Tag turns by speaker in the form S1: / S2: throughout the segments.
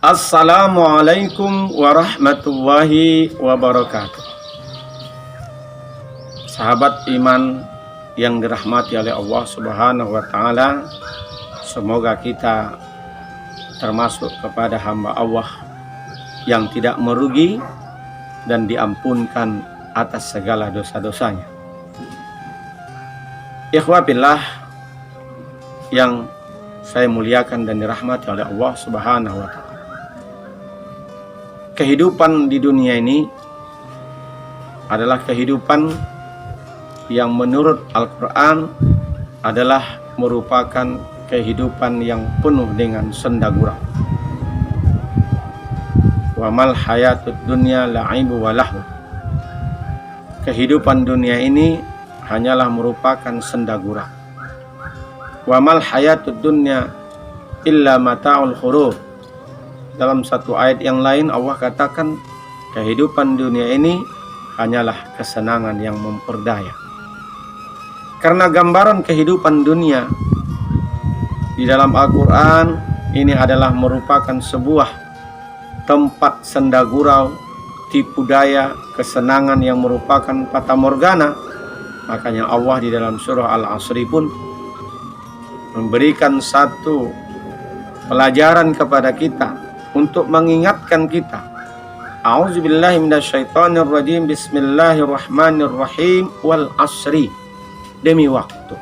S1: Assalamualaikum warahmatullahi wabarakatuh. Sahabat iman yang dirahmati oleh Allah Subhanahu wa taala, semoga kita termasuk kepada hamba Allah yang tidak merugi dan diampunkan atas segala dosa-dosanya. Ikhwah billah yang saya muliakan dan dirahmati oleh Allah Subhanahu wa taala. Kehidupan di dunia ini adalah kehidupan yang menurut Al-Quran adalah merupakan kehidupan yang penuh dengan senda gurau. Wa mal hayatud dunya la'ibu wa lahu. Kehidupan dunia ini hanyalah merupakan senda gurau. Wa mal hayatud dunya illa mata'ul ghurur. Dalam satu ayat yang lain Allah katakan kehidupan dunia ini hanyalah kesenangan yang memperdaya. Karena gambaran kehidupan dunia di dalam Al-Quran ini adalah merupakan sebuah tempat senda gurau, tipu daya, kesenangan yang merupakan fata morgana. Makanya Allah di dalam surah Al-Asri pun memberikan satu pelajaran kepada kita untuk mengingatkan kita. A'udzubillahi minasyaitonirrajim. Bismillahirrahmanirrahim. Wal asri. Demi waktu.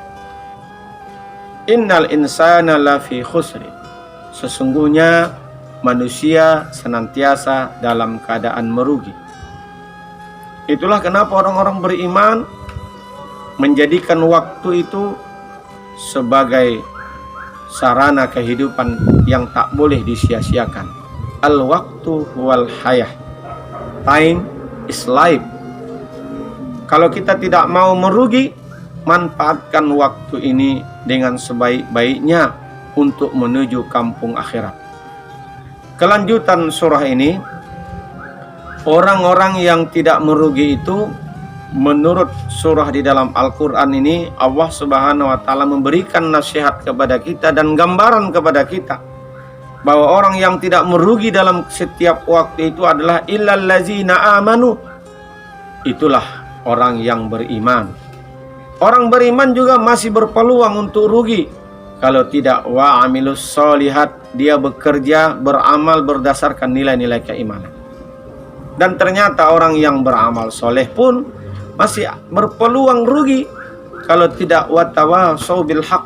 S1: Innal insana lafi khusri. Sesungguhnya manusia senantiasa dalam keadaan merugi. Itulah kenapa orang-orang beriman menjadikan waktu itu sebagai sarana kehidupan yang tak boleh disia-siakan. Al-waktu wal hayah. Time is life. Kalau kita tidak mau merugi, manfaatkan waktu ini dengan sebaik-baiknya untuk menuju kampung akhirat. Kelanjutan surah ini, orang-orang yang tidak merugi itu, menurut surah di dalam Al-Quran ini, Allah Subhanahu wa ta'ala memberikan nasihat kepada kita dan gambaran kepada kita bahwa orang yang tidak merugi dalam setiap waktu itu adalah illallazina amanu. Itulah orang yang beriman. Orang beriman juga masih berpeluang untuk rugi kalau tidak wa amilus solihat, dia bekerja, beramal berdasarkan nilai-nilai keimanan. Dan ternyata orang yang beramal soleh pun masih berpeluang rugi kalau tidak watawasau bil haq.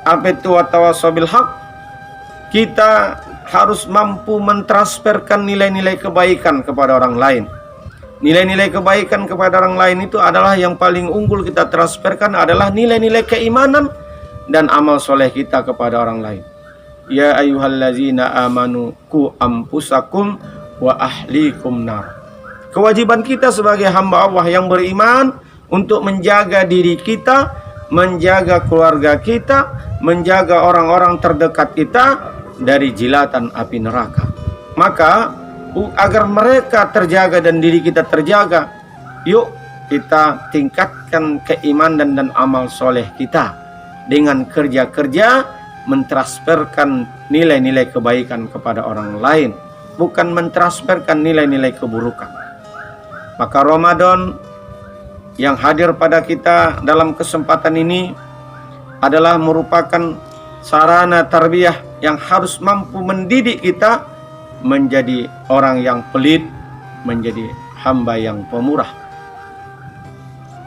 S1: Apa itu watawasau bil haq? Kita harus mampu mentransferkan nilai-nilai kebaikan kepada orang lain. Nilai-nilai kebaikan kepada orang lain itu adalah yang paling unggul kita transferkan adalah nilai-nilai keimanan dan amal soleh kita kepada orang lain. Ya ayyuhallazina amanu qu anfusakum wa ahlikum nar. Kewajiban kita sebagai hamba Allah yang beriman untuk menjaga diri kita, menjaga keluarga kita, menjaga orang-orang terdekat kita dari jilatan api neraka. Maka agar mereka terjaga dan diri kita terjaga, yuk kita tingkatkan keimanan dan amal soleh kita dengan kerja-kerja mentransferkan nilai-nilai kebaikan kepada orang lain, bukan mentransferkan nilai-nilai keburukan. Maka Ramadan yang hadir pada kita dalam kesempatan ini adalah merupakan sarana tarbiyah yang harus mampu mendidik kita menjadi orang yang pelit, menjadi hamba yang pemurah.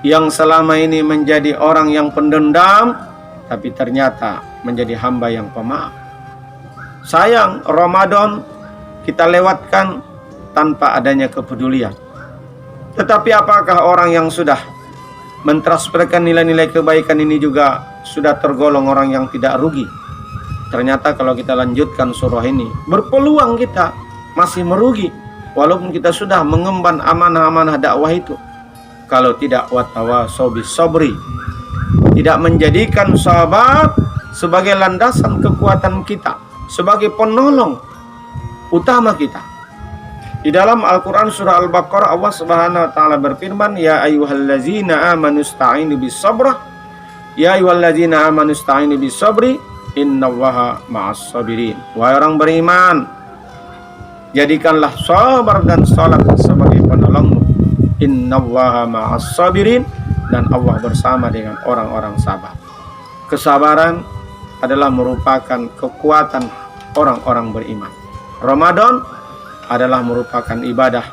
S1: Yang selama ini menjadi orang yang pendendam, tapi ternyata menjadi hamba yang pemaaf. Sayang, Ramadan kita lewatkan tanpa adanya kepedulian. Tetapi apakah orang yang sudah mentransferkan nilai-nilai kebaikan ini juga sudah tergolong orang yang tidak rugi? Ternyata kalau kita lanjutkan surah ini, berpeluang kita masih merugi walaupun kita sudah mengemban amanah-amanah dakwah itu. Kalau tidak watawasau bis sabri, tidak menjadikan sahabat sebagai landasan kekuatan kita, sebagai penolong utama kita. Di dalam Al-Quran surah Al-Baqarah Allah Subhanahu wa taala berfirman, ya ayyuhallazina amanu ista'inu bis sabrah. Ya ayyuhallazina amanu ista'inu bis sabri innallaha ma'as sabirin. Wahai orang beriman, jadikanlah sabar dan salat sebagai penolongmu. Innallaha ma'as sabirin, dan Allah bersama dengan orang-orang sabar. Kesabaran adalah merupakan kekuatan orang-orang beriman. Ramadan adalah merupakan ibadah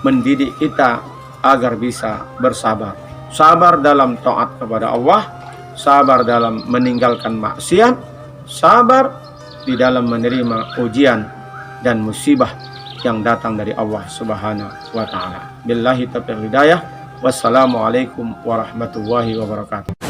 S1: mendidik kita agar bisa bersabar. Sabar dalam taat kepada Allah, sabar dalam meninggalkan maksiat, sabar di dalam menerima ujian dan musibah yang datang dari Allah Subhanahu wa taala. Billahi taufiq hidayah. Wassalamualaikum warahmatullahi wabarakatuh.